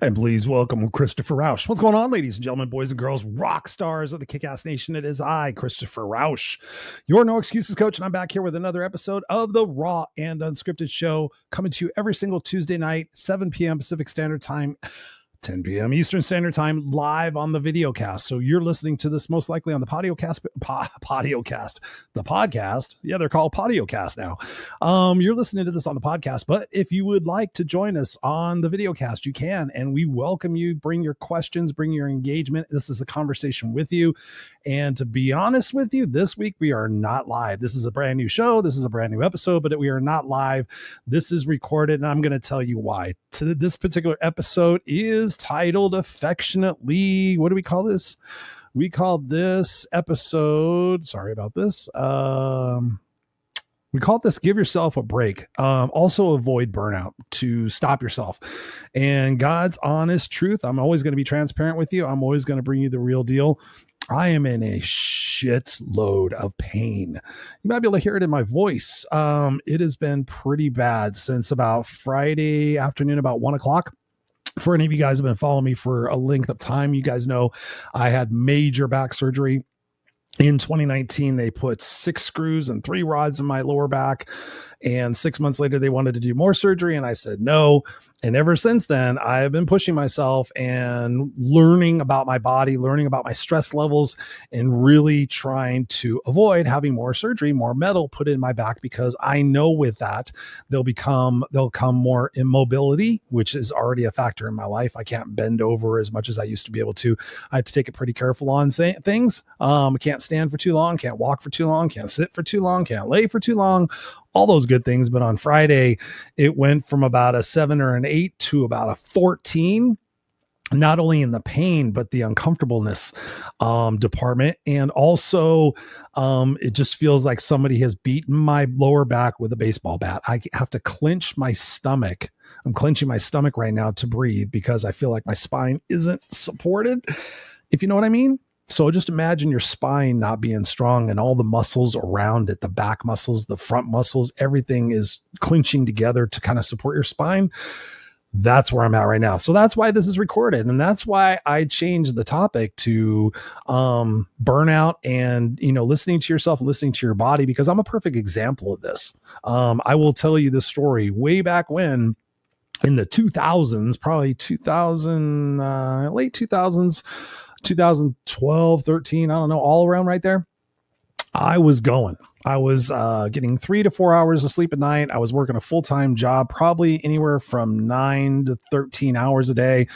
And please welcome Christopher Rausch. What's going on, ladies and gentlemen, boys and girls, rock stars of the Kick-Ass Nation? It is I, Christopher Rausch, your No Excuses coach, and I'm back here with another episode of the Raw and Unscripted show, coming to you every single Tuesday night, 7 p.m. Pacific Standard Time, 10 p.m. Eastern Standard Time, live on the video cast. So you're listening to this most likely on the podcast. The podcast. Yeah, they're called Podiocast now. You're listening to this on the podcast, but if you would like to join us on the video cast, you can, and we welcome you. Bring your questions, bring your engagement. This is a conversation with you. And to be honest with you, this week we are not live. This is a brand new show. This is a brand new episode, but we are not live. This is recorded, and I'm going to tell you why. This particular episode is titled affectionately. What do we call this? We called this episode, sorry about this. We call this Give Yourself a Break. Also avoid burnout, to stop yourself. And God's honest truth, I'm always going to be transparent with you. I'm always going to bring you the real deal. I am in a shit load of pain. You might be able to hear it in my voice. It has been pretty bad since about Friday afternoon, about 1 o'clock. For any of you guys who have been following me for a length of time, you guys know I had major back surgery. In 2019, they put 6 screws and 3 rods in my lower back. And 6 months later, they wanted to do more surgery. And I said no. And ever since then, I have been pushing myself and learning about my body, learning about my stress levels, and really trying to avoid having more surgery, more metal put in my back, because I know with that, there'll come more immobility, which is already a factor in my life. I can't bend over as much as I used to be able to. I have to take it pretty careful on things. I can't stand for too long, can't walk for too long, can't sit for too long, can't lay for too long, all those good things. But on Friday, it went from about a 7 or an 8 to about a 14, not only in the pain, but the uncomfortableness department. And also, it just feels like somebody has beaten my lower back with a baseball bat. I have to clench my stomach. I'm clenching my stomach right now to breathe because I feel like my spine isn't supported, if you know what I mean. So just imagine your spine not being strong and all the muscles around it, the back muscles, the front muscles, everything is clinching together to kind of support your spine. That's where I'm at right now. So that's why this is recorded. And that's why I changed the topic to burnout and, listening to yourself and listening to your body, because I'm a perfect example of this. I will tell you this story way back when, in the 2000s, probably 2000, late 2000s, 2012, 13, I don't know, all around right there. I was getting 3 to 4 hours of sleep a night. I was working a full-time job, probably anywhere from 9 to 13 hours a day,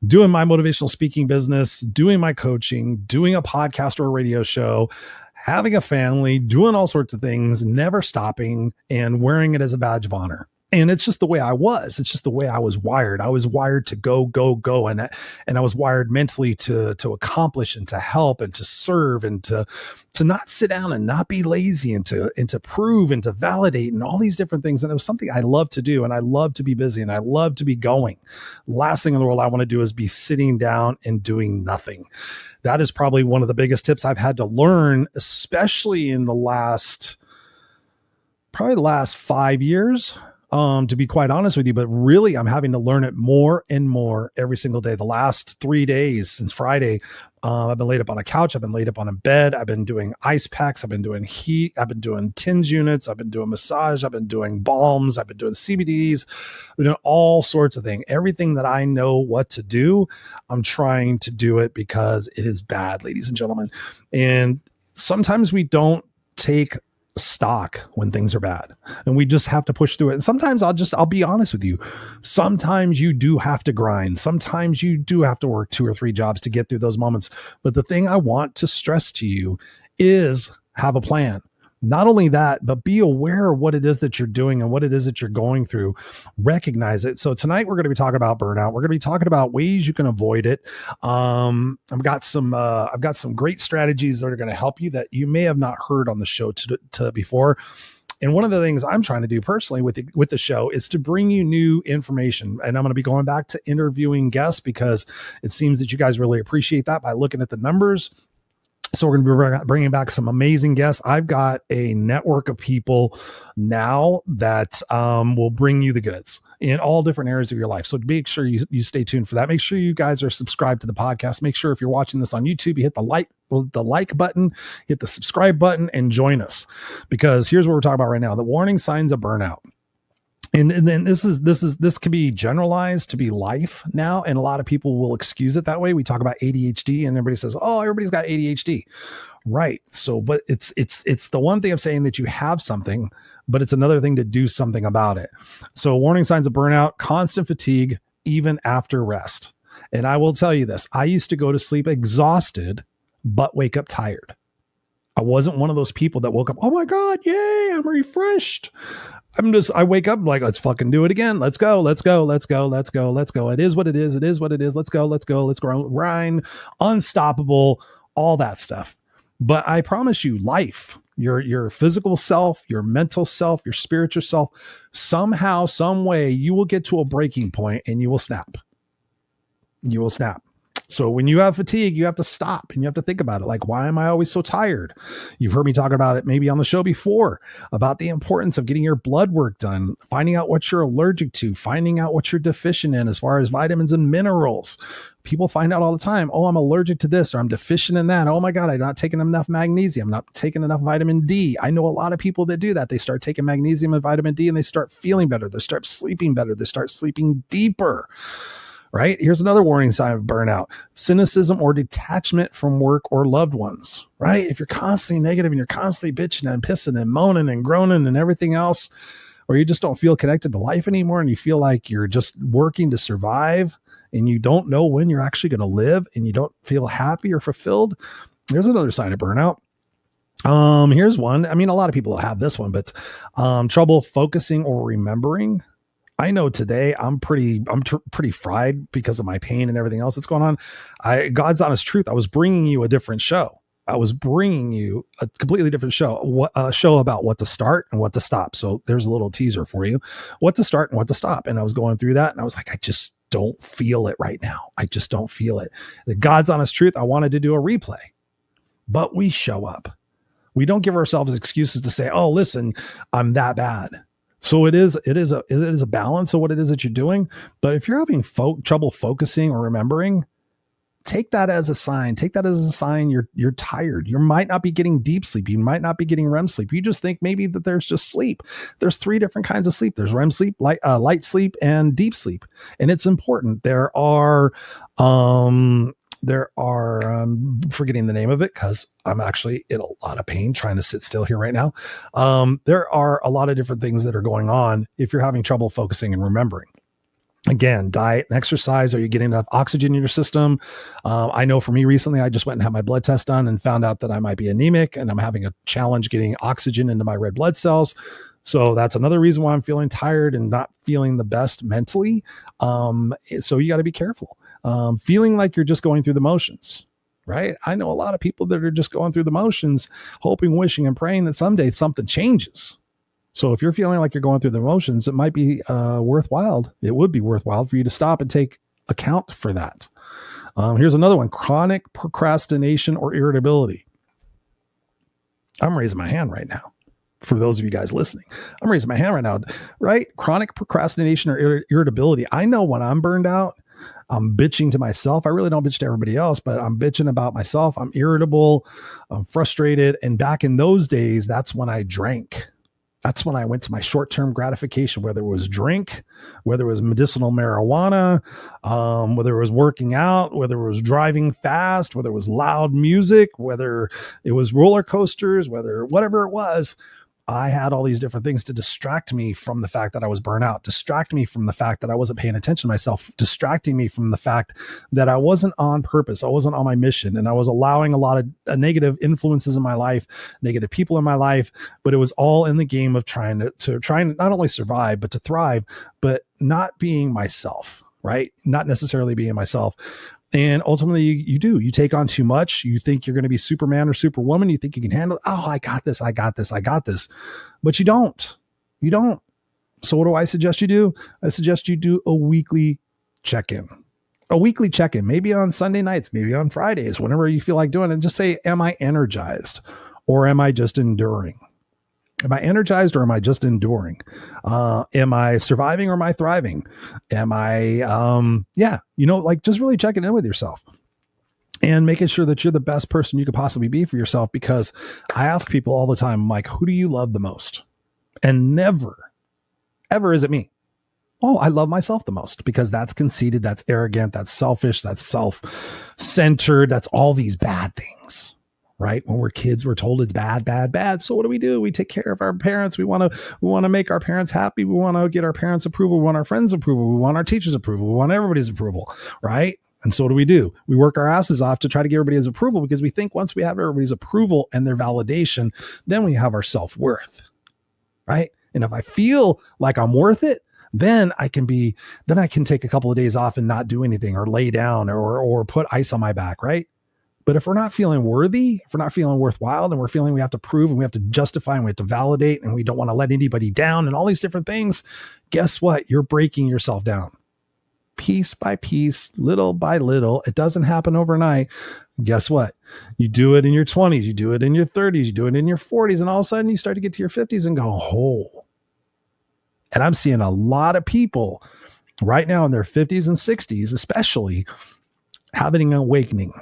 doing my motivational speaking business, doing my coaching, doing a podcast or a radio show, having a family, doing all sorts of things, never stopping, and wearing it as a badge of honor. And it's just the way I was. It's just the way I was wired. I was wired to go. And I was wired mentally to accomplish and to help and to serve and to not sit down and not be lazy and to prove and to validate and all these different things. And it was something I love to do. And I love to be busy and I love to be going. Last thing in the world I want to do is be sitting down and doing nothing. That is probably one of the biggest tips I've had to learn, especially in the last 5 years. To be quite honest with you, but really I'm having to learn it more and more every single day. The last 3 days since Friday, I've been laid up on a couch. I've been laid up on a bed. I've been doing ice packs. I've been doing heat. I've been doing TINS units. I've been doing massage. I've been doing balms. I've been doing CBDs. I've been doing all sorts of things. Everything that I know what to do, I'm trying to do it because it is bad, ladies and gentlemen. And sometimes we don't take stock when things are bad and we just have to push through it. And sometimes I'll be honest with you. Sometimes you do have to grind. Sometimes you do have to work 2 or 3 jobs to get through those moments. But the thing I want to stress to you is have a plan. Not only that, but be aware of what it is that you're doing and what it is that you're going through. Recognize it. So tonight we're going to be talking about burnout. We're going to be talking about ways you can avoid it. I've got some great strategies that are going to help you that you may have not heard on the show to before. And one of the things I'm trying to do personally with the show is to bring you new information. And I'm going to be going back to interviewing guests because it seems that you guys really appreciate that by looking at the numbers. So we're going to be bringing back some amazing guests. I've got a network of people now that will bring you the goods in all different areas of your life. So make sure you stay tuned for that. Make sure you guys are subscribed to the podcast. Make sure if you're watching this on YouTube, you hit the like button, hit the subscribe button, and join us, because here's what we're talking about right now: the warning signs of burnout. And then this can be generalized to be life now, and a lot of people will excuse it that way. We talk about ADHD, and everybody says, "Oh, everybody's got ADHD," right? So, but it's the one thing of saying that you have something, but it's another thing to do something about it. So, warning signs of burnout: constant fatigue, even after rest. And I will tell you this: I used to go to sleep exhausted, but wake up tired. I wasn't one of those people that woke up, "Oh my God, yay, I'm refreshed." I wake up like, let's fucking do it again. Let's go. It is what it is. Let's go. Grind, unstoppable, all that stuff. But I promise you, life, your physical self, your mental self, your spiritual self, somehow, some way, you will get to a breaking point and you will snap. So when you have fatigue, you have to stop and you have to think about it. Like, why am I always so tired? You've heard me talk about it maybe on the show before, about the importance of getting your blood work done, finding out what you're allergic to, finding out what you're deficient in as far as vitamins and minerals. People find out all the time, "Oh, I'm allergic to this," or "I'm deficient in that." "Oh my God, I'm not taking enough magnesium. I'm not taking enough vitamin D." I know a lot of people that do that. They start taking magnesium and vitamin D and they start feeling better. They start sleeping better. They start sleeping deeper. Right? Here's another warning sign of burnout: cynicism or detachment from work or loved ones. Right? If you're constantly negative and you're constantly bitching and pissing and moaning and groaning and everything else, or you just don't feel connected to life anymore and you feel like you're just working to survive and you don't know when you're actually going to live and you don't feel happy or fulfilled, there's another sign of burnout. Here's one. I mean, a lot of people have this one, but trouble focusing or remembering. I know today I'm pretty fried because of my pain and everything else that's going on. God's honest truth, I was bringing you a different show. I was bringing you a completely different show, a show about what to start and what to stop. So there's a little teaser for you: what to start and what to stop. And I was going through that and I was like, I just don't feel it right now. I just don't feel it. The God's honest truth, I wanted to do a replay, but we show up. We don't give ourselves excuses to say, "Oh, listen, I'm that bad." So it is a balance of what it is that you're doing. But if you're having trouble focusing or remembering, take that as a sign. Take that as a sign you're tired. You might not be getting deep sleep. You might not be getting REM sleep. You just think maybe that there's just sleep. There's 3 different kinds of sleep. There's REM sleep, light sleep, and deep sleep. And it's important. There are forgetting the name of it because I'm actually in a lot of pain trying to sit still here right now. There are a lot of different things that are going on if you're having trouble focusing and remembering. Again, diet and exercise. Are you getting enough oxygen in your system? I know for me recently, I just went and had my blood test done and found out that I might be anemic and I'm having a challenge getting oxygen into my red blood cells. So that's another reason why I'm feeling tired and not feeling the best mentally. So you got to be careful. Feeling like you're just going through the motions, right? I know a lot of people that are just going through the motions, hoping, wishing, and praying that someday something changes. So if you're feeling like you're going through the motions, it might be worthwhile. It would be worthwhile for you to stop and take account for that. Here's another one: chronic procrastination or irritability. I'm raising my hand right now. For those of you guys listening, I'm raising my hand right now, right? Chronic procrastination or irritability. I know when I'm burned out, I'm bitching to myself. I really don't bitch to everybody else, but I'm bitching about myself. I'm irritable. I'm frustrated. And back in those days, that's when I drank. That's when I went to my short-term gratification, whether it was drink, whether it was medicinal marijuana, whether it was working out, whether it was driving fast, whether it was loud music, whether it was roller coasters, whatever it was. I had all these different things to distract me from the fact that I was burnt out, distract me from the fact that I wasn't paying attention to myself, distracting me from the fact that I wasn't on purpose. I wasn't on my mission, and I was allowing a lot of negative influences in my life, negative people in my life, but it was all in the game of trying to not only survive, but to thrive, but not being myself, right? Not necessarily being myself. And ultimately you take on too much. You think you're going to be Superman or Superwoman. You think you can handle it. Oh, I got this. But you don't. So what do I suggest you do? I suggest you do a weekly check-in. A weekly check-in, maybe on Sunday nights, maybe on Fridays, whenever you feel like doing it. And just say, am I energized or am I just enduring? Am I energized or am I just enduring? Am I surviving or am I thriving? Am I, just really checking in with yourself and making sure that you're the best person you could possibly be for yourself. Because I ask people all the time, I'm like, who do you love the most? And never, ever is it me. Oh, I love myself the most, because that's conceited, that's arrogant, that's selfish, that's self-centered, that's all these bad things, right? When we're kids, we're told it's bad, bad, bad. So what do? We take care of our parents. We want to make our parents happy. We want to get our parents' approval. We want our friends' approval. We want our teachers' approval. We want everybody's approval, right? And so what do? We work our asses off to try to get everybody's approval, because we think once we have everybody's approval and their validation, then we have our self-worth, right? And if I feel like I'm worth it, then I can take a couple of days off and not do anything, or lay down, or put ice on my back, right? But if we're not feeling worthy, if we're not feeling worthwhile, then we're feeling we have to prove and we have to justify and we have to validate and we don't want to let anybody down and all these different things. Guess what? You're breaking yourself down. Piece by piece, little by little. It doesn't happen overnight. Guess what? You do it in your 20s, you do it in your 30s, you do it in your 40s, and all of a sudden you start to get to your 50s and go, oh. And I'm seeing a lot of people right now in their 50s and 60s, especially, having an awakening.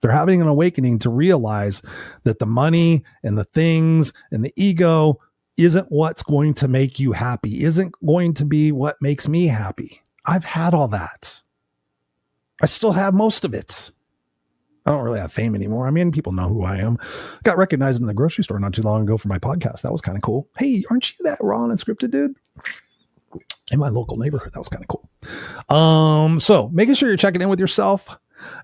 They're having an awakening to realize that the money and the things and the ego isn't what's going to make you happy, isn't going to be what makes me happy. I've had all that. I still have most of it. I don't really have fame anymore. I mean, people know who I am. Got recognized in the grocery store not too long ago for my podcast. That was kind of cool. Hey, aren't you that Raw Unscripted dude? In my local neighborhood. That was kind of cool. So making sure you're checking in with yourself,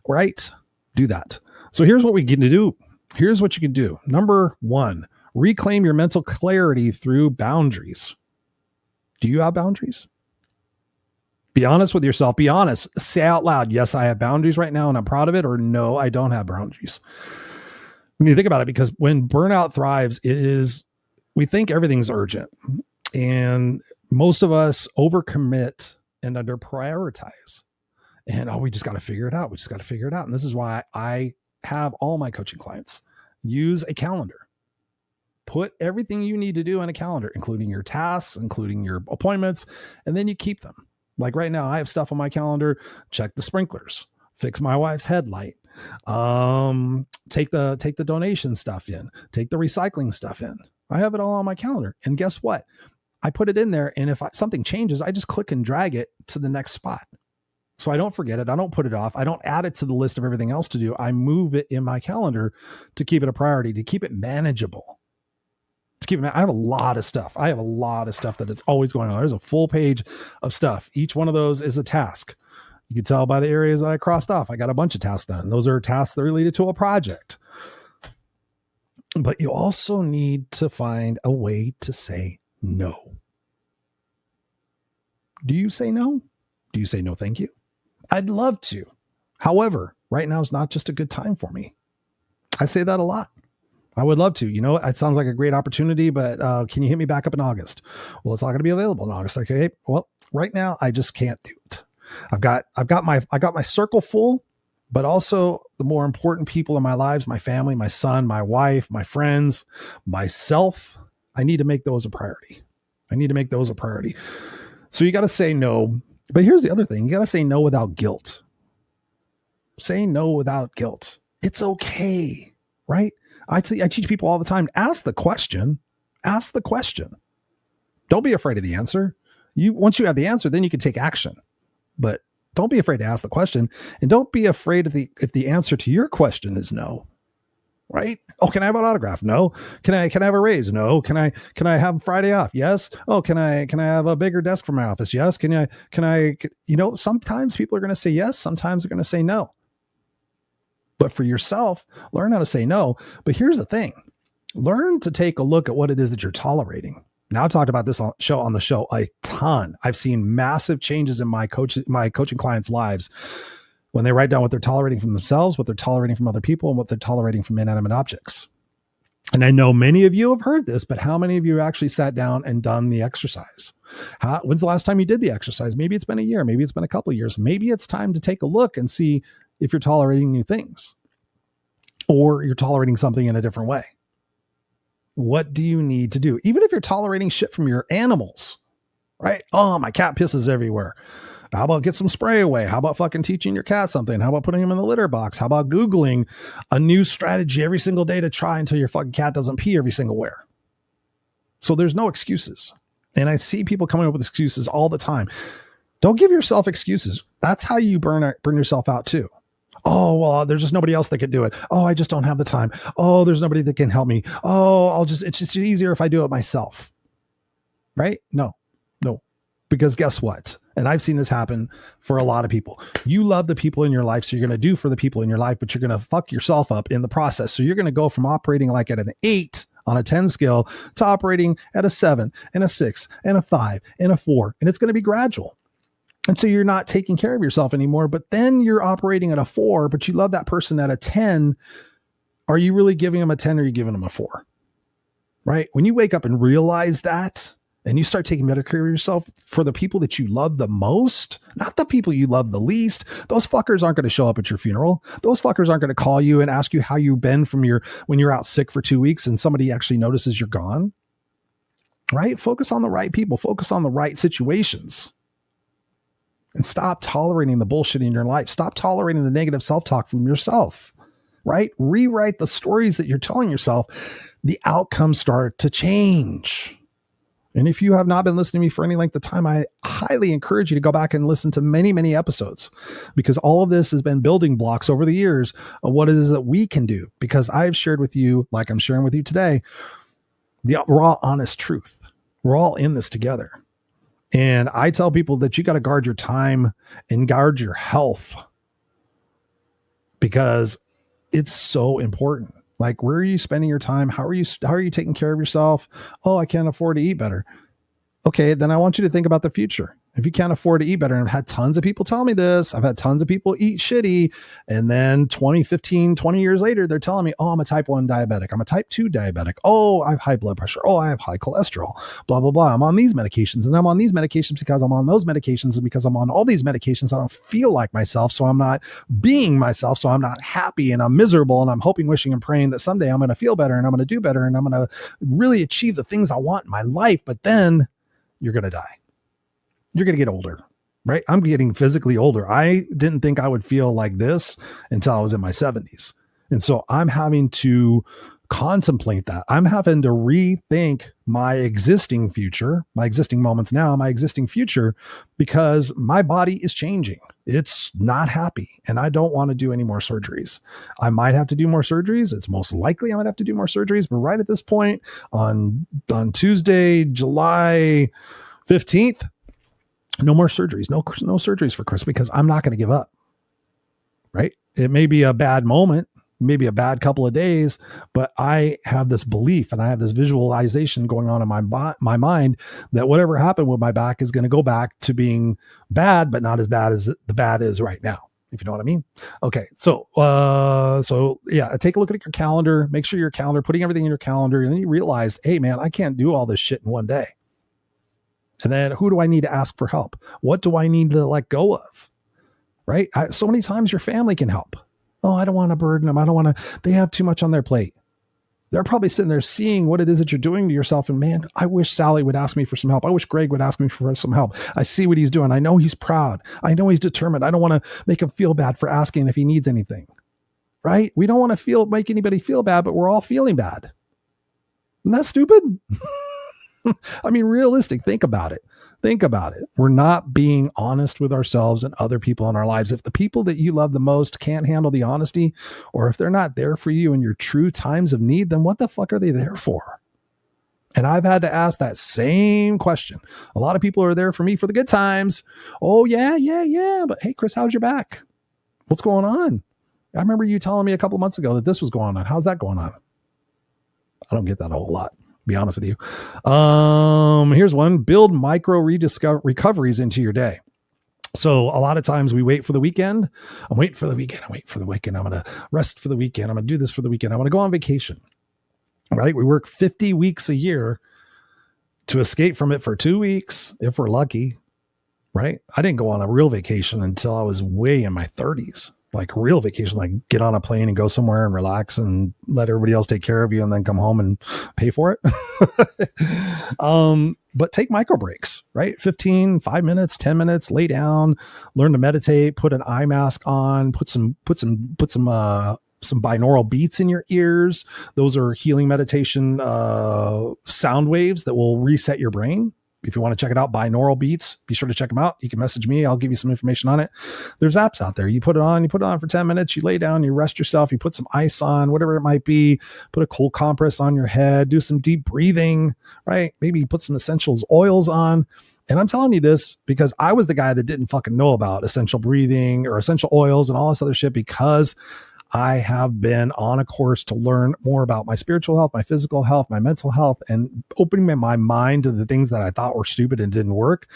right? Do that. So here's what we get to do. Here's what you can do. Number 1, reclaim your mental clarity through boundaries. Do you have boundaries? Be honest with yourself. Be honest. Say out loud, yes, I have boundaries right now and I'm proud of it, or no, I don't have boundaries. When you think about it, because when burnout thrives, we think everything's urgent. And most of us overcommit and under prioritize. And we just got to figure it out. We just got to figure it out. And this is why I have all my coaching clients use a calendar. Put everything you need to do in a calendar, including your tasks, including your appointments, and then you keep them. Like right now, I have stuff on my calendar. Check the sprinklers, fix my wife's headlight, take the donation stuff in, take the recycling stuff in. I have it all on my calendar. And guess what? I put it in there. And if something changes, I just click and drag it to the next spot. So I don't forget it. I don't put it off. I don't add it to the list of everything else to do. I move it in my calendar to keep it a priority, to keep it manageable. I have a lot of stuff. That it's always going on. There's a full page of stuff. Each one of those is a task. You can tell by the areas that I crossed off. I got a bunch of tasks done. Those are tasks that are related to a project. But you also need to find a way to say no. Do you say no? Do you say no, thank you? I'd love to. However, right now is not just a good time for me. I say that a lot. I would love to. It sounds like a great opportunity, but can you hit me back up in August? Well, it's not going to be available in August. Okay. Well, right now I just can't do it. I've got my circle full, but also the more important people in my lives, my family, my son, my wife, my friends, myself. I need to make those a priority. So you got to say no. But here's the other thing. You got to say no without guilt. Say no without guilt. It's okay, right? I teach people all the time, ask the question. Don't be afraid of the answer. Once you have the answer, then you can take action. But don't be afraid to ask the question, and don't be afraid if the answer to your question is no. Right? Oh, can I have an autograph? No. Can I have a raise? No. Can I have Friday off? Yes. Oh, can I have a bigger desk for my office? Yes. Can I sometimes people are going to say yes, sometimes they're going to say no. But for yourself, learn how to say no. But here's the thing. Learn to take a look at what it is that you're tolerating. Now, I've talked about this on the show a ton. I've seen massive changes in my coaching clients' lives when they write down what they're tolerating from themselves, what they're tolerating from other people, and what they're tolerating from inanimate objects. And I know many of you have heard this, but how many of you actually sat down and done the exercise? When's the last time you did the exercise? Maybe it's been a year. Maybe it's been a couple of years. Maybe it's time to take a look and see if you're tolerating new things or you're tolerating something in a different way. What do you need to do? Even if you're tolerating shit from your animals, right? Oh, my cat pisses everywhere. How about get some spray away? How about fucking teaching your cat something? How about putting him in the litter box? How about Googling a new strategy every single day to try until your fucking cat doesn't pee every single where? So there's no excuses. And I see people coming up with excuses all the time. Don't give yourself excuses. That's how you burn yourself out too. Oh, well, there's just nobody else that could do it. Oh, I just don't have the time. Oh, there's nobody that can help me. Oh, it's just easier if I do it myself. Right? No. Because guess what? And I've seen this happen for a lot of people. You love the people in your life, so you're going to do for the people in your life, but you're going to fuck yourself up in the process. So you're going to go from operating like at an 8 on a 10 scale to operating at a 7 and a 6 and a 5 and a 4. And it's going to be gradual. And so you're not taking care of yourself anymore, but then you're operating at a 4, but you love that person at a 10. Are you really giving them a 10 or are you giving them a 4? Right? When you wake up and realize that, and you start taking better care of yourself for the people that you love the most, not the people you love the least. Those fuckers aren't going to show up at your funeral. Those fuckers aren't going to call you and ask you how you've been when you're out sick for 2 weeks and somebody actually notices you're gone. Right? Focus on the right people. Focus on the right situations. And stop tolerating the bullshit in your life. Stop tolerating the negative self-talk from yourself. Right? Rewrite the stories that you're telling yourself. The outcomes start to change. And if you have not been listening to me for any length of time, I highly encourage you to go back and listen to many, many episodes, because all of this has been building blocks over the years of what it is that we can do. Because I've shared with you, like I'm sharing with you today, the raw, honest truth. We're all in this together. And I tell people that you got to guard your time and guard your health, because it's so important. Like, where are you spending your time? How are you taking care of yourself? Oh, I can't afford to eat better. Okay, then I want you to think about the future. If you can't afford to eat better, and I've had tons of people tell me this, I've had tons of people eat shitty. And then 20 years later, they're telling me, oh, I'm a type 1 diabetic. I'm a type 2 diabetic. Oh, I have high blood pressure. Oh, I have high cholesterol, blah, blah, blah. I'm on these medications, and I'm on these medications because I'm on those medications, and because I'm on all these medications, I don't feel like myself. So I'm not being myself. So I'm not happy, and I'm miserable, and I'm hoping, wishing, and praying that someday I'm going to feel better, and I'm going to do better, and I'm going to really achieve the things I want in my life. But then you're going to die. You're going to get older, right? I'm getting physically older. I didn't think I would feel like this until I was in my 70s. And so I'm having to contemplate that. I'm having to rethink my existing future, my existing moments now, my existing future, because my body is changing. It's not happy. And I don't want to do any more surgeries. I might have to do more surgeries. It's most likely I might have to do more surgeries. But right at this point, on Tuesday, July 15th, no more surgeries, no surgeries for Chris, because I'm not going to give up. Right? It may be a bad moment, maybe a bad couple of days, but I have this belief and I have this visualization going on in my mind that whatever happened with my back is going to go back to being bad, but not as bad as the bad is right now, if you know what I mean. Okay. So yeah, take a look at your calendar, make sure your calendar, putting everything in your calendar. And then you realize, hey man, I can't do all this shit in one day. And then who do I need to ask for help? What do I need to let go of? Right? So many times your family can help. Oh, I don't want to burden them. They have too much on their plate. They're probably sitting there seeing what it is that you're doing to yourself. And man, I wish Sally would ask me for some help. I wish Greg would ask me for some help. I see what he's doing. I know he's proud. I know he's determined. I don't want to make him feel bad for asking if he needs anything. Right? We don't want to make anybody feel bad, but we're all feeling bad. Isn't that stupid? I mean, realistic. Think about it. We're not being honest with ourselves and other people in our lives. If the people that you love the most can't handle the honesty, or if they're not there for you in your true times of need, then what the fuck are they there for? And I've had to ask that same question. A lot of people are there for me for the good times. Oh yeah. But hey, Chris, how's your back? What's going on? I remember you telling me a couple of months ago that this was going on. How's that going on? I don't get that a whole lot, to be honest with you. Here's one: build micro recoveries into your day. So a lot of times we wait for the weekend. I'm waiting for the weekend. I'm going to rest for the weekend. I'm going to do this for the weekend. I want to go on vacation. right? We work 50 weeks a year to escape from it for 2 weeks, if we're lucky, right? I didn't go on a real vacation until I was way in my 30s, like a real vacation, like get on a plane and go somewhere and relax and let everybody else take care of you and then come home and pay for it. But take micro breaks, right? 5 minutes, 10 minutes, lay down, learn to meditate, put an eye mask on, put some binaural beats in your ears. Those are healing meditation sound waves that will reset your brain. If you want to check it out, binaural beats, be sure to check them out. You can message me. I'll give you some information on it. There's apps out there. You put it on for 10 minutes. You lay down, you rest yourself. You put some ice on, whatever it might be. Put a cold compress on your head. Do some deep breathing, right? Maybe put some essential oils on. And I'm telling you this because I was the guy that didn't fucking know about essential breathing or essential oils and all this other shit, because I have been on a course to learn more about my spiritual health, my physical health, my mental health, and opening my mind to the things that I thought were stupid and didn't work.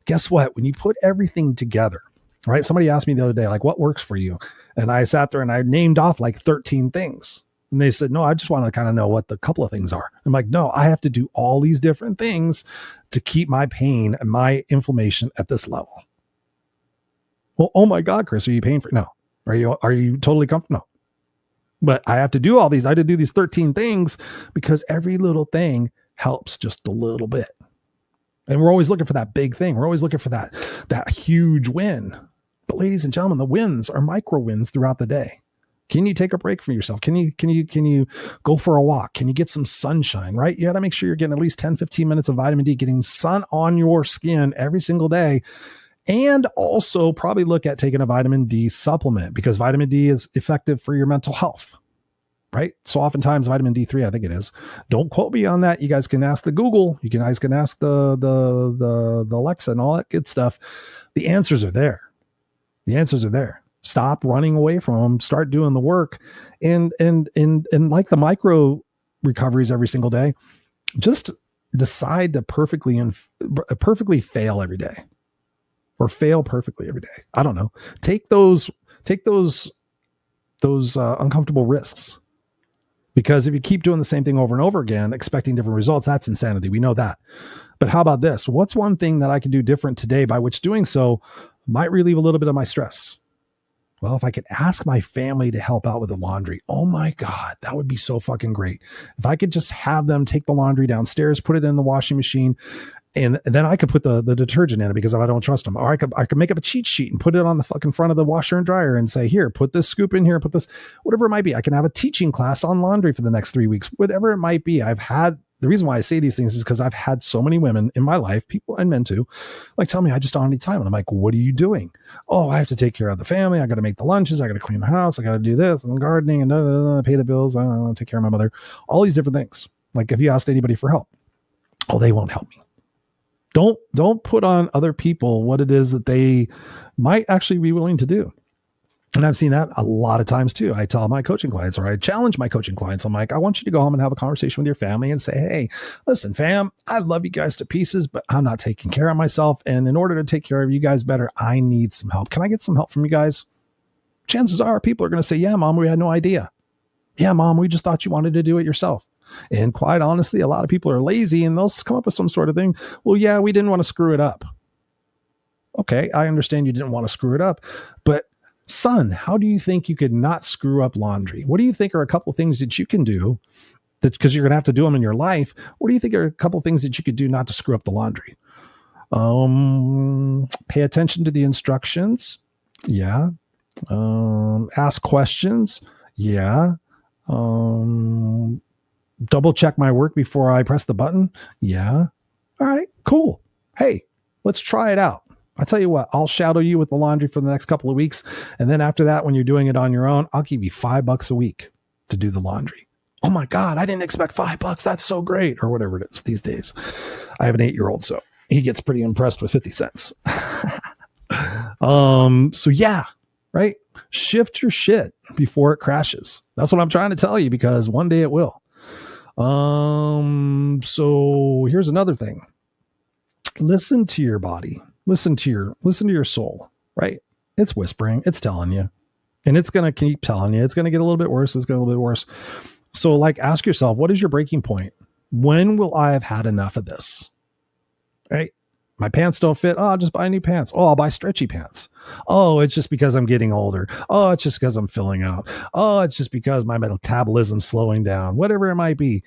Guess what? When you put everything together, right? Somebody asked me the other day, like, what works for you? And I sat there and I named off like 13 things. And they said, no, I just want to kind of know what the couple of things are. I'm like, no, I have to do all these different things to keep my pain and my inflammation at this level. Well, oh my God, Chris, are you paying for it? No. Are you totally comfortable? No. But I have to do all these. I had to do these 13 things because every little thing helps just a little bit. And we're always looking for that big thing. We're always looking for that huge win. But ladies and gentlemen, the wins are micro wins throughout the day. Can you take a break from yourself? Can you go for a walk? Can you get some sunshine, right? You got to make sure you're getting at least 10, 15 minutes of vitamin D, getting sun on your skin every single day. And also probably look at taking a vitamin D supplement, because vitamin D is effective for your mental health, right? So oftentimes vitamin D3, I think it is. Don't quote me on that. You guys can ask the Google. You guys can ask the Alexa and all that good stuff. The answers are there. The answers are there. Stop running away from them. Start doing the work. And like the micro recoveries every single day, just decide to perfectly fail every day. Or fail perfectly every day. I don't know. Take those uncomfortable risks, because if you keep doing the same thing over and over again, expecting different results, that's insanity. We know that. But how about this? What's one thing that I can do different today by which doing so might relieve a little bit of my stress? Well, if I could ask my family to help out with the laundry, oh my God, that would be so fucking great. If I could just have them take the laundry downstairs, put it in the washing machine, and then I could put the detergent in it because I don't trust them. Or I could make up a cheat sheet and put it on the fucking front of the washer and dryer and say, here, put this scoop in here, put this, whatever it might be. I can have a teaching class on laundry for the next 3 weeks, whatever it might be. The reason why I say these things is because I've had so many women in my life, people and men too, like tell me, I just don't have any time. And I'm like, what are you doing? Oh, I have to take care of the family. I got to make the lunches. I got to clean the house. I got to do this and gardening and pay the bills. I don't know, take care of my mother, all these different things. Like if you asked anybody for help, oh, they won't help me. Don't put on other people what it is that they might actually be willing to do. And I've seen that a lot of times too. I tell my coaching clients, or I challenge my coaching clients. I'm like, I want you to go home and have a conversation with your family and say, hey, listen, fam, I love you guys to pieces, but I'm not taking care of myself. And in order to take care of you guys better, I need some help. Can I get some help from you guys? Chances are people are going to say, yeah, mom, we had no idea. Yeah, mom, we just thought you wanted to do it yourself. And quite honestly, a lot of people are lazy and they'll come up with some sort of thing. Well, yeah, we didn't want to screw it up. Okay, I understand you didn't want to screw it up, but son, how do you think you could not screw up laundry? What do you think are a couple of things that you can do that, because you're going to have to do them in your life? What do you think are a couple of things that you could do not to screw up the laundry? Pay attention to the instructions. Yeah. Ask questions. Yeah. Double check my work before I press the button. Yeah. All right, cool. Hey, let's try it out. I tell you what, I'll shadow you with the laundry for the next couple of weeks. And then after that, when you're doing it on your own, I'll give you $5 a week to do the laundry. Oh my God, I didn't expect $5. That's so great. Or whatever it is these days. I have an 8-year-old, so he gets pretty impressed with 50 cents. So yeah, right. Shift your shit before it crashes. That's what I'm trying to tell you, because one day it will. So here's another thing. Listen to your body. Listen to your soul, right? It's whispering, it's telling you, and it's going to keep telling you. It's going to get a little bit worse. It's going to get a little bit worse. So like, ask yourself, what is your breaking point? When will I have had enough of this? Right? My pants don't fit. Oh, I'll just buy new pants. Oh, I'll buy stretchy pants. Oh, it's just because I'm getting older. Oh, it's just because I'm filling out. Oh, it's just because my metabolism's slowing down, whatever it might be,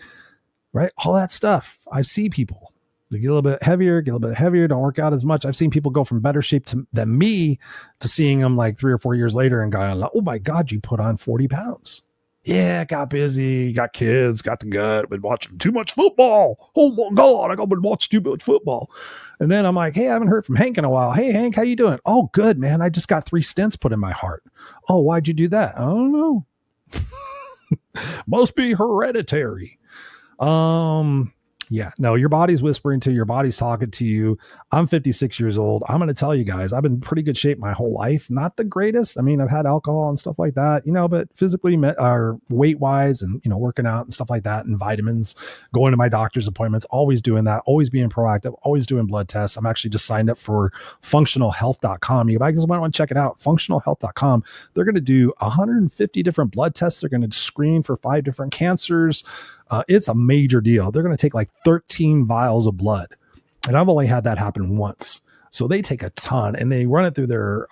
right? All that stuff. I see people, they get a little bit heavier, don't work out as much. I've seen people go from better shape than me to seeing them like 3 or 4 years later and going, oh my God, you put on 40 pounds. Yeah, got busy, got kids, got the gut, been watching too much football. Oh my God, I've been watching too much football. And then I'm like, hey, I haven't heard from Hank in a while. Hey, Hank, how you doing? Oh, good, man. I just got 3 stents put in my heart. Oh, why'd you do that? I don't know. Must be hereditary. Yeah, no, your body's whispering to you, your body's talking to you. I'm 56 years old. I'm going to tell you guys, I've been in pretty good shape my whole life. Not the greatest. I mean, I've had alcohol and stuff like that, but physically or weight wise and, working out and stuff like that and vitamins, going to my doctor's appointments, always doing that, always being proactive, always doing blood tests. I'm actually just signed up for functionalhealth.com. You guys might want to check it out. Functionalhealth.com. They're going to do 150 different blood tests. They're going to screen for 5 different cancers. It's a major deal. They're going to take like 13 vials of blood. And I've only had that happen once. So they take a ton and they run it through their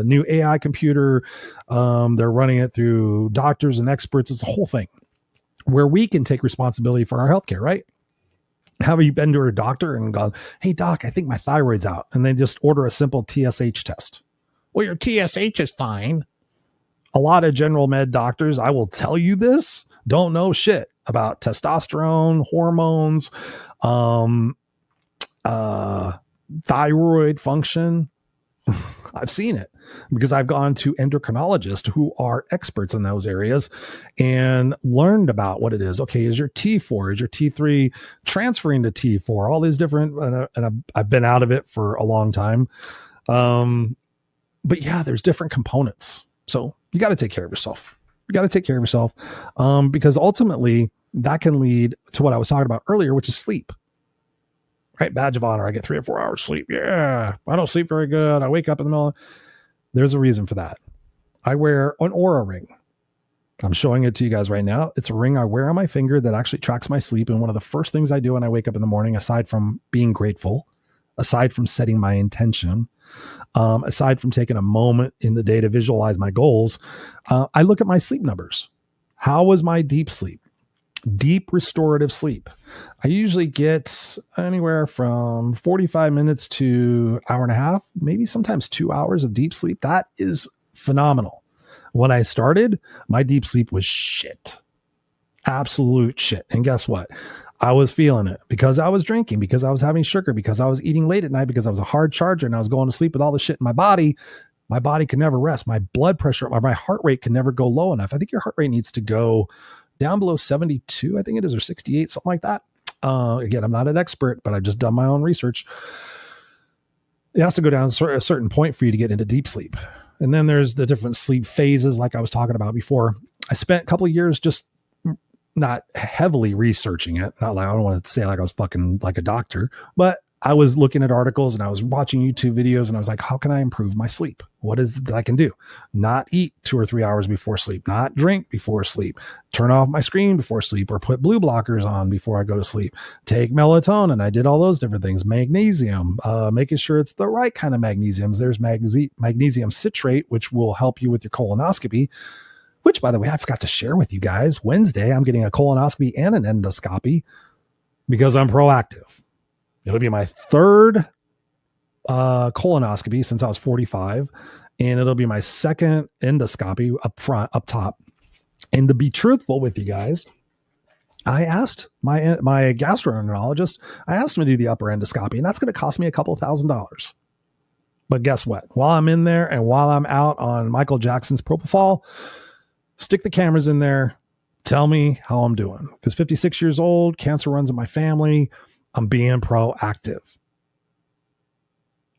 new AI computer. They're running it through doctors and experts. It's a whole thing where we can take responsibility for our healthcare, right? Have you been to a doctor and gone, hey, doc, I think my thyroid's out. And they just order a simple TSH test. Well, your TSH is fine. A lot of general med doctors, I will tell you this, don't know shit about testosterone, hormones, thyroid function. I've seen it because I've gone to endocrinologists who are experts in those areas and learned about what it is. Okay, is your T4, is your T3 transferring to T4? All these different, and I've been out of it for a long time. But yeah, there's different components. So you got to take care of yourself. Because ultimately that can lead to what I was talking about earlier, which is sleep. Right? Badge of honor. I get 3 or 4 hours sleep. Yeah. I don't sleep very good. I wake up in the middle. There's a reason for that. I wear an Oura ring. I'm showing it to you guys right now. It's a ring I wear on my finger that actually tracks my sleep. And one of the first things I do when I wake up in the morning, aside from being grateful, aside from setting my intention, aside from taking a moment in the day to visualize my goals, I look at my sleep numbers. How was my deep sleep? Deep restorative sleep. I usually get anywhere from 45 minutes to hour and a half, maybe sometimes 2 hours of deep sleep. That is phenomenal. When I started, my deep sleep was shit. Absolute shit. And guess what? I was feeling it because I was drinking, because I was having sugar, because I was eating late at night, because I was a hard charger and I was going to sleep with all the shit in my body. My body could never rest. My blood pressure, my heart rate can never go low enough. I think your heart rate needs to go down below 72, I think it is, or 68, something like that. Again, I'm not an expert, but I've just done my own research. It has to go down a certain point for you to get into deep sleep. And then there's the different sleep phases, like I was talking about before. I spent a couple of years just not heavily researching it. Not like, I don't want to say like I was fucking like a doctor, but I was looking at articles and I was watching YouTube videos and I was like, how can I improve my sleep? What is it that I can do? Not eat 2 or 3 hours before sleep, not drink before sleep, turn off my screen before sleep, or put blue blockers on before I go to sleep, take melatonin. I did all those different things. Magnesium, making sure it's the right kind of magnesiums. There's magnesium citrate, which will help you with your colonoscopy, which, by the way, I forgot to share with you guys. Wednesday, I'm getting a colonoscopy and an endoscopy because I'm proactive. It'll be my 3rd colonoscopy since I was 45, and it'll be my 2nd endoscopy up top. And to be truthful with you guys, I asked my gastroenterologist, I asked him to do the upper endoscopy, and that's going to cost me a couple $1,000s. But guess what? While I'm in there and while I'm out on Michael Jackson's Propofol, stick the cameras in there. Tell me how I'm doing. Because 56 years old, cancer runs in my family. I'm being proactive.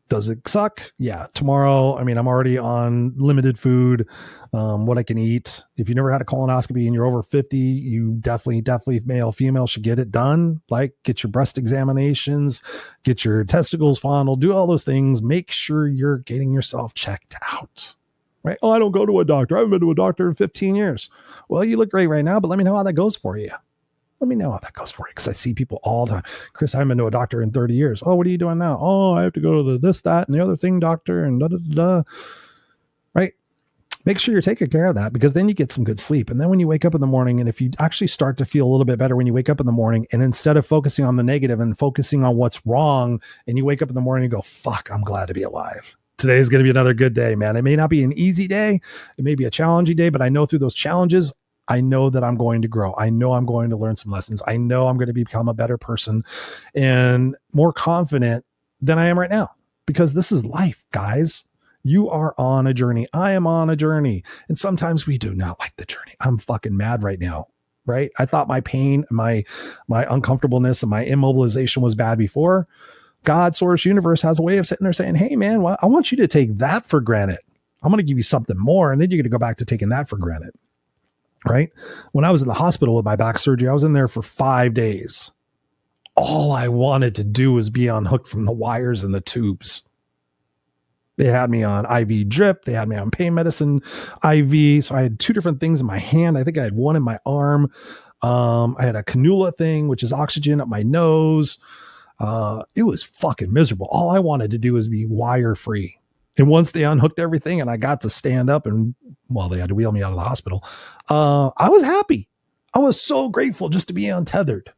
Does it suck? Yeah. Tomorrow, I mean, I'm already on limited food, what I can eat. If you never had a colonoscopy and you're over 50, you definitely male, female should get it done. Like, get your breast examinations, get your testicles fondled, do all those things. Make sure you're getting yourself checked out. right? Oh, I don't go to a doctor. I haven't been to a doctor in 15 years. Well, you look great right now, but let me know how that goes for you. Let me know how that goes for you. Because I see people all the time. Chris, I haven't been to a doctor in 30 years. Oh, what are you doing now? Oh, I have to go to the this, that, and the other thing doctor and da, da, da, da. Right? Make sure you're taking care of that, because then you get some good sleep. And then when you wake up in the morning, and if you actually start to feel a little bit better when you wake up in the morning, and instead of focusing on the negative and focusing on what's wrong, and you wake up in the morning and go, fuck, I'm glad to be alive. Today is going to be another good day, man. It may not be an easy day. It may be a challenging day, but I know through those challenges, I know that I'm going to grow. I know I'm going to learn some lessons. I know I'm going to become a better person and more confident than I am right now, because this is life, guys. You are on a journey. I am on a journey. And sometimes we do not like the journey. I'm fucking mad right now, right? I thought my pain, my uncomfortableness and my immobilization was bad before. God, source, universe has a way of sitting there saying, hey man, well, I want you to take that for granted. I'm going to give you something more. And then you're going to go back to taking that for granted, right? When I was in the hospital with my back surgery, I was in there for 5 days. All I wanted to do was be unhooked from the wires and the tubes. They had me on IV drip. They had me on pain medicine IV. So I had 2 different things in my hand. I think I had one in my arm. I had a cannula thing, which is oxygen up my nose. It was fucking miserable. All I wanted to do was be wire free. And once they unhooked everything and I got to stand up and, well, they had to wheel me out of the hospital. I was happy. I was so grateful just to be untethered.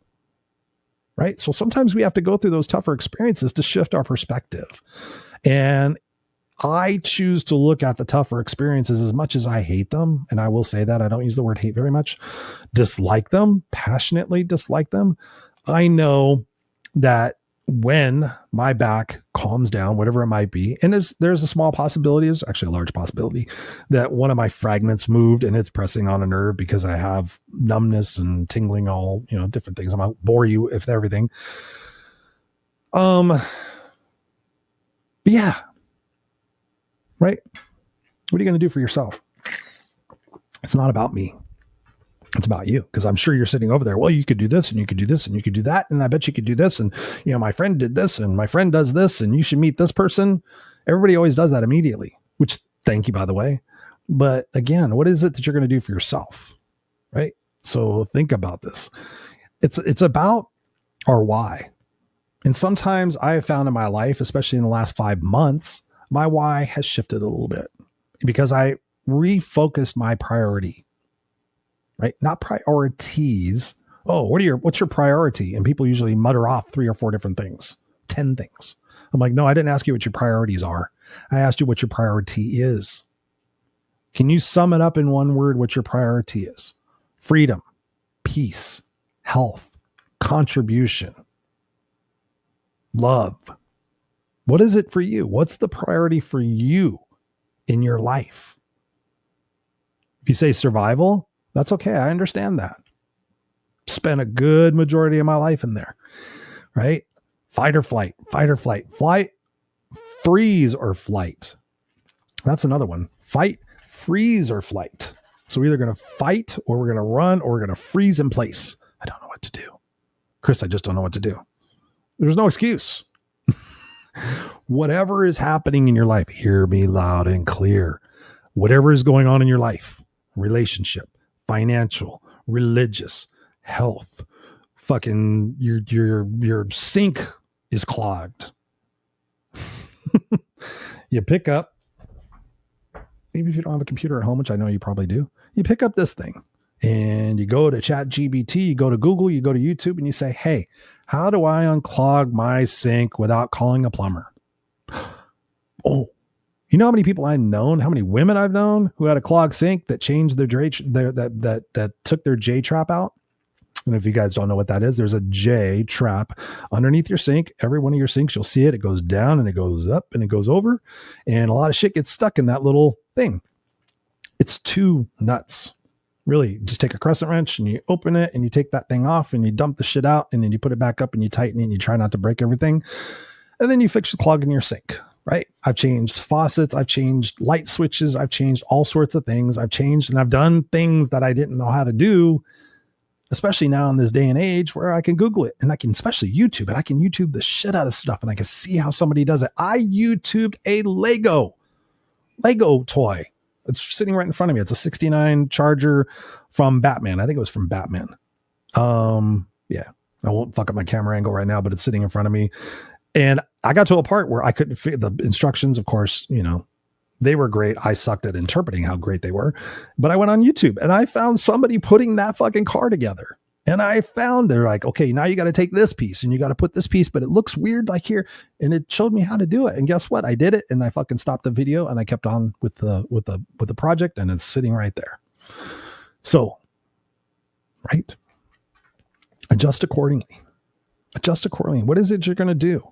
Right. So sometimes we have to go through those tougher experiences to shift our perspective. And I choose to look at the tougher experiences, as much as I hate them. And I will say that I don't use the word hate very much, dislike them, passionately dislike them. I know that when my back calms down, whatever it might be, and there's a small possibility, there's actually a large possibility that one of my fragments moved and it's pressing on a nerve, because I have numbness and tingling, all, different things. I'm going to bore you with everything. But yeah. Right? What are you going to do for yourself? It's not about me. It's about you. Because I'm sure you're sitting over there. Well, you could do this and you could do this and you could do that. And I bet you could do this. And, my friend did this and my friend does this and you should meet this person. Everybody always does that immediately, which, thank you, by the way. But again, what is it that you're going to do for yourself? Right? So think about this. It's about our why. And sometimes I have found in my life, especially in the last 5 months, my why has shifted a little bit because I refocused my priority, right? Not priorities. Oh, what's your priority? And people usually mutter off 3 or 4 different things, 10 things. I'm like, no, I didn't ask you what your priorities are. I asked you what your priority is. Can you sum it up in one word what your priority is? Freedom, peace, health, contribution, love. What is it for you? What's the priority for you in your life? If you say survival, that's okay. I understand that. Spent a good majority of my life in there, right? Fight or flight, flight, freeze or flight. That's another one. Fight, freeze or flight. So we're either going to fight or we're going to run or we're going to freeze in place. I don't know what to do. Chris, I just don't know what to do. There's no excuse. Whatever is happening in your life, hear me loud and clear. Whatever is going on in your life, relationship, financial, religious, health, fucking your sink is clogged. You pick up, even if you don't have a computer at home, which I know you probably do, you pick up this thing and you go to ChatGPT, you go to Google, you go to YouTube, and you say, hey, how do I unclog my sink without calling a plumber? Oh, you know how many people I've known, how many women I've known who had a clogged sink that changed their that took their J trap out? And if you guys don't know what that is, there's a J trap underneath your sink. Every one of your sinks, you'll see it. It goes down and it goes up and it goes over. And a lot of shit gets stuck in that little thing. It's too nuts. Really, just take a crescent wrench and you open it and you take that thing off and you dump the shit out and then you put it back up and you tighten it and you try not to break everything. And then you fix the clog in your sink, right? I've changed faucets. I've changed light switches. I've changed all sorts of things. I've changed and I've done things that I didn't know how to do, especially now in this day and age where I can Google it and I can especially YouTube it. I can YouTube the shit out of stuff and I can see how somebody does it. I YouTubed a Lego toy It's sitting right in front of me. It's a 69 Charger from Batman. I think it was from Batman. Yeah, I won't fuck up my camera angle right now, but it's sitting in front of me. And I got to a part where I couldn't fit the instructions. Of course, you know, they were great. I sucked at interpreting how great they were, but I went on YouTube and I found somebody putting that fucking car together. And I found they're like, okay, now you got to take this piece and you got to put this piece, but it looks weird like here. And it showed me how to do it. And guess what? I did it and I fucking stopped the video and I kept on with the project and it's sitting right there. So, right. Adjust accordingly. Adjust accordingly. What is it you're going to do?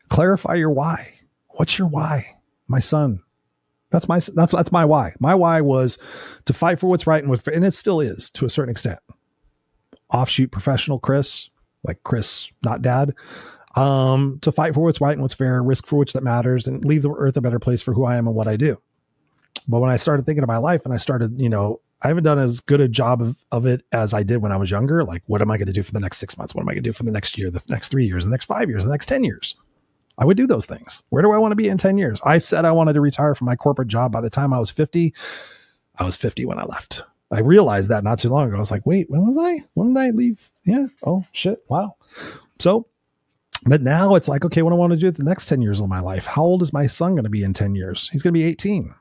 Clarify your why. What's your why? My son. That's my why. My why was to fight for what's right and it still is to a certain extent. Offshoot professional Chris, like Chris, not dad, to fight for what's right and what's fair, risk for which that matters, and leave the earth a better place for who I am and what I do. But when I started thinking of my life and I started, you know, I haven't done as good a job of it as I did when I was younger. Like, what am I going to do for the next 6 months? What am I going to do for the next year, the next 3 years, the next 5 years, the next 10 years? I would do those things. Where do I want to be in 10 years? I said I wanted to retire from my corporate job by the time I was 50. I was 50 when I left. I realized that not too long ago. I was like, wait, when was I? When did I leave? Yeah. Oh, shit. Wow. So, but now it's like, okay, what do I want to do the next 10 years of my life? How old is my son going to be in 10 years? He's going to be 18.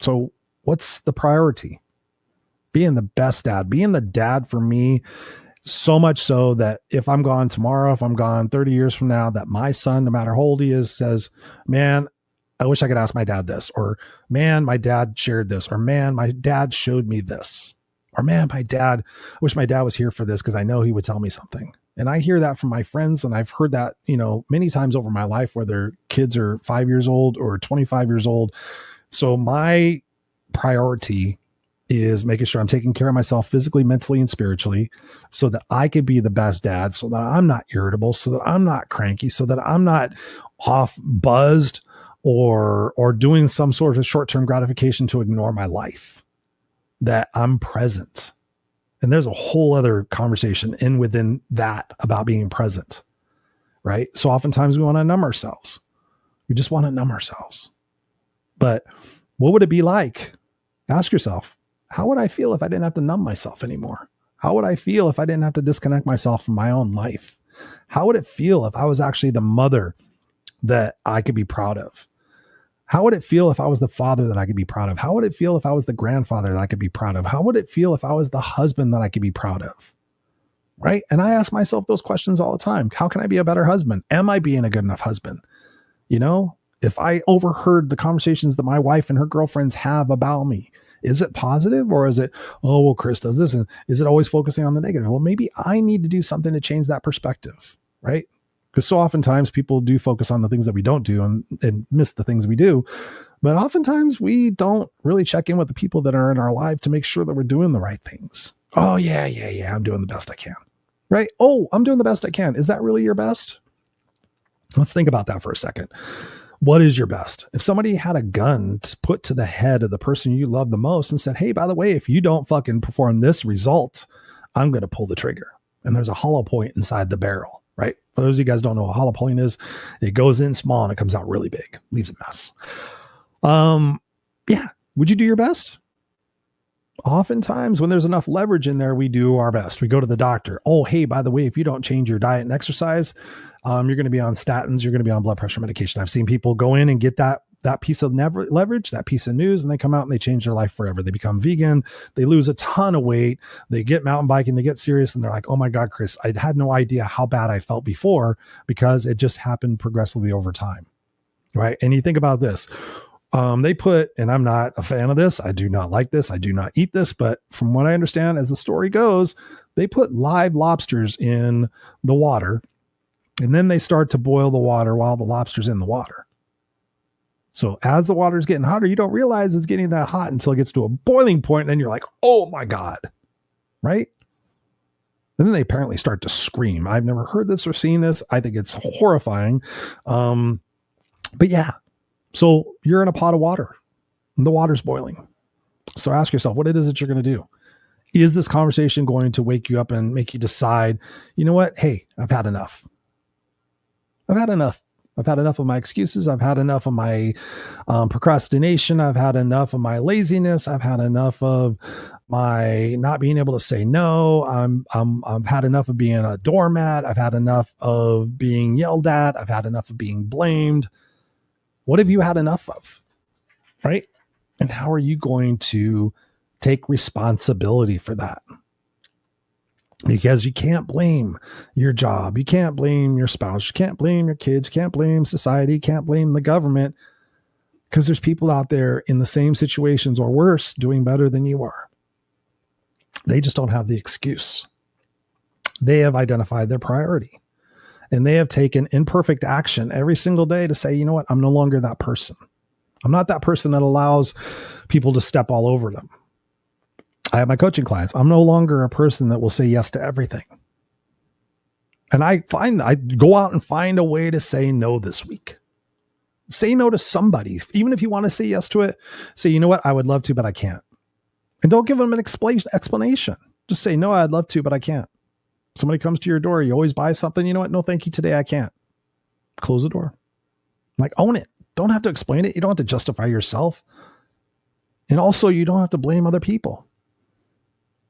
So what's the priority? Being the best dad, being the dad for me, so much so that if I'm gone tomorrow, if I'm gone 30 years from now, that my son, no matter how old he is, says, man, I wish I could ask my dad this, or man, my dad shared this, or man, my dad showed me this, or man, I wish my dad was here for this because I know he would tell me something. And I hear that from my friends. And I've heard that, you know, many times over my life, whether kids are 5 years old or 25 years old. So my priority is making sure I'm taking care of myself physically, mentally, and spiritually so that I could be the best dad, so that I'm not irritable, so that I'm not cranky, so that I'm not off buzzed or doing some sort of short-term gratification to ignore my life, that I'm present. And there's a whole other conversation within that about being present, right? So oftentimes we want to numb ourselves. We just want to numb ourselves. But what would it be like? Ask yourself, how would I feel if I didn't have to numb myself anymore? How would I feel if I didn't have to disconnect myself from my own life? How would it feel if I was actually the mother that I could be proud of? How would it feel if I was the father that I could be proud of? How would it feel if I was the grandfather that I could be proud of? How would it feel if I was the husband that I could be proud of? Right? And I ask myself those questions all the time. How can I be a better husband? Am I being a good enough husband? You know, if I overheard the conversations that my wife and her girlfriends have about me, is it positive or is it, oh, well, Chris does this? And is it always focusing on the negative? Well, maybe I need to do something to change that perspective, right? Because so oftentimes people do focus on the things that we don't do and miss the things we do. But oftentimes we don't really check in with the people that are in our life to make sure that we're doing the right things. Oh, yeah. I'm doing the best I can, right? Oh, I'm doing the best I can. Is that really your best? Let's think about that for a second. What is your best? If somebody had a gun to put to the head of the person you love the most and said, hey, by the way, if you don't fucking perform this result, I'm going to pull the trigger. And there's a hollow point inside the barrel, right? For those of you guys don't know what a hollow point is, it goes in small and it comes out really big, leaves a mess. Yeah. Would you do your best? Oftentimes when there's enough leverage in there, we do our best. We go to the doctor. Oh, hey, by the way, if you don't change your diet and exercise, you're going to be on statins. You're going to be on blood pressure medication. I've seen people go in and get that piece of leverage, that piece of news, and they come out and they change their life forever. They become vegan. They lose a ton of weight. They get mountain biking. They get serious. And they're like, oh my God, Chris, I had no idea how bad I felt before because it just happened progressively over time. Right. And you think about this. They put, and I'm not a fan of this. I do not like this. I do not eat this. But from what I understand, as the story goes, they put live lobsters in the water and then they start to boil the water while the lobster's in the water. So as the water is getting hotter, you don't realize it's getting that hot until it gets to a boiling point. And then you're like, oh my God. Right. And then they apparently start to scream. I've never heard this or seen this. I think it's horrifying. But yeah. So you're in a pot of water and the water's boiling. So ask yourself what it is that you're going to do. Is this conversation going to wake you up and make you decide, you know what? Hey, I've had enough. I've had enough of my excuses. I've had enough of my procrastination. I've had enough of my laziness. I've had enough of my not being able to say no. I've had enough of being a doormat. I've had enough of being yelled at. I've had enough of being blamed. What have you had enough of? Right? And how are you going to take responsibility for that? Because you can't blame your job. You can't blame your spouse. You can't blame your kids. You can't blame society. You can't blame the government, because there's people out there in the same situations or worse doing better than you are. They just don't have the excuse. They have identified their priority, and they have taken imperfect action every single day to say, you know what? I'm no longer that person. I'm not that person that allows people to step all over them. I have my coaching clients. I'm no longer a person that will say yes to everything. And I go out and find a way to say no this week. Say no to somebody. Even if you want to say yes to it, say, you know what? I would love to, but I can't. And don't give them an explanation. Just say, no, I'd love to, but I can't. Somebody comes to your door. You always buy something. You know what? No, thank you. Today I can't. Close the door. Like, own it. Don't have to explain it. You don't have to justify yourself. And also, you don't have to blame other people.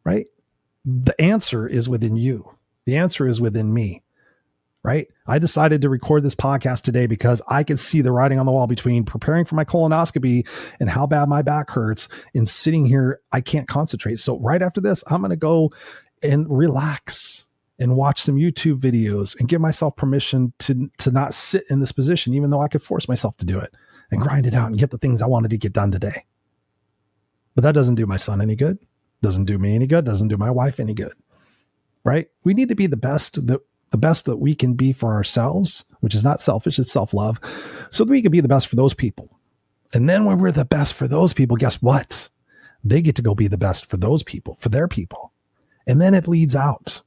Right? The answer is within you. The answer is within me. Right? I decided to record this podcast today because I could see the writing on the wall between preparing for my colonoscopy and how bad my back hurts, and sitting here, I can't concentrate. So right after this, I'm going to go and relax and watch some YouTube videos and give myself permission to not sit in this position, even though I could force myself to do it and grind it out and get the things I wanted to get done today. But that doesn't do my son any good. Doesn't do me any good. Doesn't do my wife any good. Right? We need to be the best that we can be for ourselves, which is not selfish. It's self-love. So that we can be the best for those people. And then when we're the best for those people, guess what? They get to go be the best for those people, for their people. And then it bleeds out.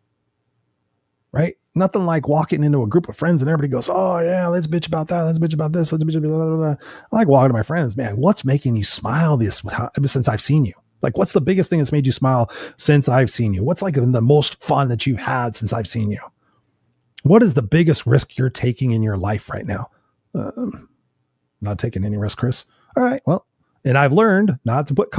Right? Nothing like walking into a group of friends and everybody goes, oh yeah, let's bitch about that. Let's bitch about this. Let's bitch about blah, blah, blah. I like walking to my friends, man. What's making you smile since I've seen you? Like, what's the biggest thing that's made you smile since I've seen you? What's like the most fun that you've had since I've seen you? What is the biggest risk you're taking in your life right now? Not taking any risk, Chris. All right. Well, and I've learned not to put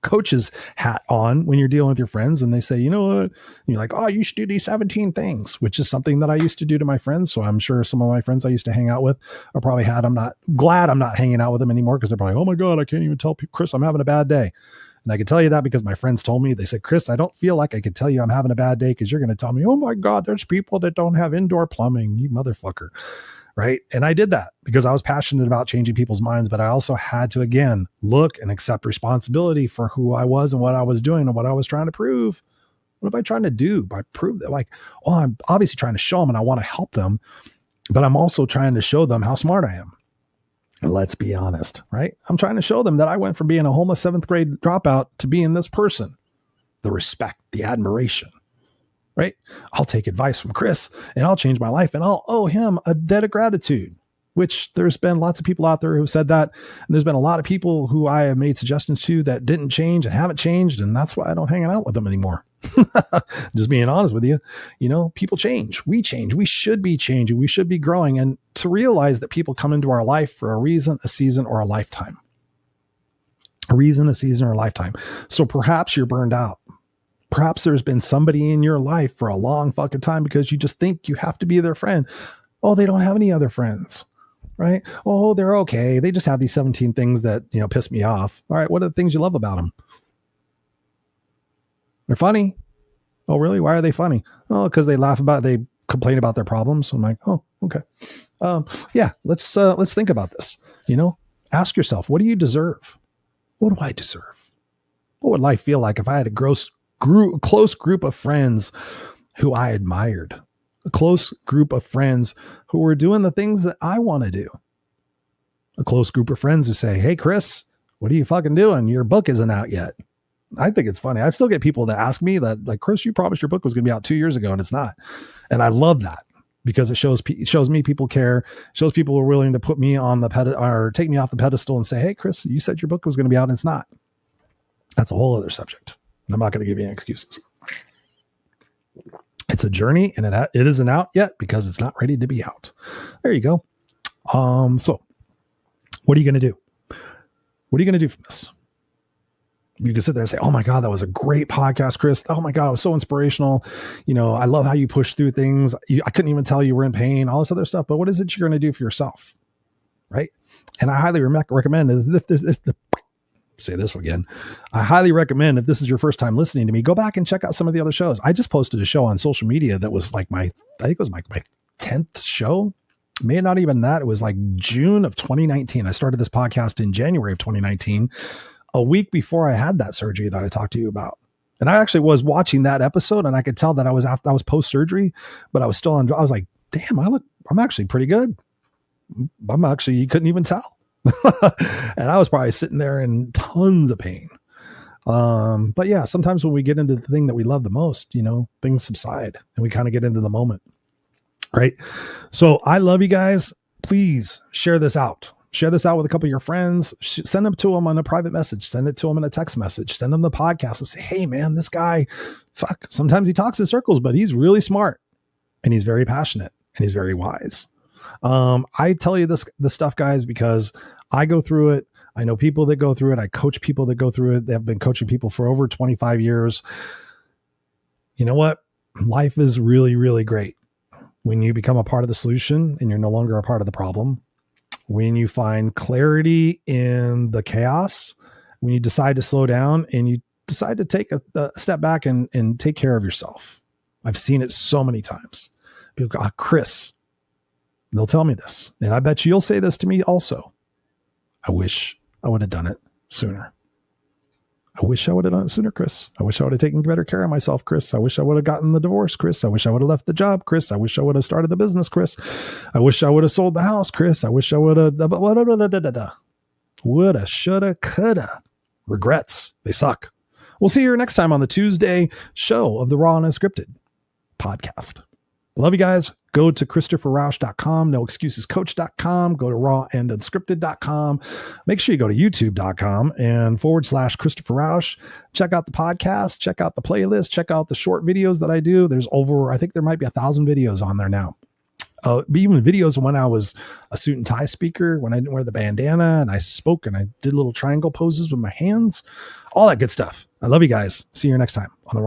coach's hat on when you're dealing with your friends and they say, you know what? And you're like, oh, you should do these 17 things, which is something that I used to do to my friends. So I'm sure some of my friends I used to hang out with are probably I'm not glad I'm not hanging out with them anymore, because they're probably, oh my God, I can't even tell Chris I'm having a bad day. And I can tell you that because my friends told me, they said, Chris, I don't feel like I could tell you I'm having a bad day because you're going to tell me, oh my God, there's people that don't have indoor plumbing, you motherfucker. Right. And I did that because I was passionate about changing people's minds, but I also had to, again, look and accept responsibility for who I was and what I was doing and what I was trying to prove. What am I trying to do by prove that? Like, oh, I'm obviously trying to show them and I want to help them, but I'm also trying to show them how smart I am. And let's be honest, right? I'm trying to show them that I went from being a homeless 7th grade dropout to being this person. The respect, the admiration. Right? I'll take advice from Chris and I'll change my life and I'll owe him a debt of gratitude, which there's been lots of people out there who've said that. And there's been a lot of people who I have made suggestions to that didn't change and haven't changed. And that's why I don't hang out with them anymore. Just being honest with you, people change. We change. We should be changing. We should be growing. And to realize that people come into our life for a reason, a season, or a lifetime. A reason, a season, or a lifetime. So perhaps you're burned out. Perhaps there's been somebody in your life for a long fucking time because you just think you have to be their friend. Oh, they don't have any other friends, right? Oh, they're okay. They just have these 17 things that, piss me off. All right. What are the things you love about them? They're funny. Oh, really? Why are they funny? Oh, because they they complain about their problems. I'm like, oh, okay. Yeah, let's think about this. Ask yourself, what do you deserve? What do I deserve? What would life feel like if I had a close group of friends who I admired, a close group of friends who were doing the things that I want to do, a close group of friends who say, hey, Chris, what are you fucking doing? Your book isn't out yet. I think it's funny. I still get people that ask me that, like, Chris, you promised your book was going to be out 2 years ago and it's not. And I love that because it shows me people care, shows people are willing to put me on the or take me off the pedestal and say, hey, Chris, you said your book was going to be out and it's not. That's a whole other subject. And I'm not going to give you any excuses. It's a journey and it isn't out yet because it's not ready to be out. There you go. So what are you going to do? What are you going to do from this? You can sit there and say, oh my God, that was a great podcast, Chris. Oh my God, it was so inspirational. I love how you push through things. I couldn't even tell you were in pain, all this other stuff. But what is it you're going to do for yourself? Right. And I highly recommend say this again. I highly recommend if this is your first time listening to me, go back and check out some of the other shows. I just posted a show on social media that was like I think it was my 10th show. Maybe not even that. It was like June of 2019. I started this podcast in January of 2019. A week before I had that surgery that I talked to you about. And I actually was watching that episode and I could tell that I was post-surgery, but I was still I was like, damn, I'm actually pretty good. You couldn't even tell. And I was probably sitting there in tons of pain. But yeah, sometimes when we get into the thing that we love the most, things subside and we kind of get into the moment. Right. So I love you guys. Please share this out. Share this out with a couple of your friends. Send them to them on a private message. Send it to them in a text message. Send them the podcast and say, hey man, this guy, sometimes he talks in circles, but he's really smart and he's very passionate and he's very wise. I tell you this stuff, guys, because I go through it. I know people that go through it. I coach people that go through it. They have been coaching people for over 25 years. You know what? Life is really, really great when you become a part of the solution and you're no longer a part of the problem. When you find clarity in the chaos, when you decide to slow down and you decide to take a step back and take care of yourself. I've seen it so many times. People go, Chris, they'll tell me this. And I bet you'll say this to me also. I wish I would have done it sooner. I wish I would have done it sooner, Chris. I wish I would have taken better care of myself, Chris. I wish I would have gotten the divorce, Chris. I wish I would have left the job, Chris. I wish I would have started the business, Chris. I wish I would have sold the house, Chris. I wish I would have, woulda, shoulda, coulda. Regrets. They suck. We'll see you next time on the Tuesday show of the Raw Unscripted Podcast. Love you guys. Go to ChristopherRausch.com, noexcusescoach.com, go to rawandunscripted.com. Make sure you go to youtube.com and /Christopher Rausch. Check out the podcast, check out the playlist, check out the short videos that I do. There's I think there might be 1,000 videos on there now. Even videos when I was a suit and tie speaker, when I didn't wear the bandana and I spoke and I did little triangle poses with my hands, all that good stuff. I love you guys. See you next time on the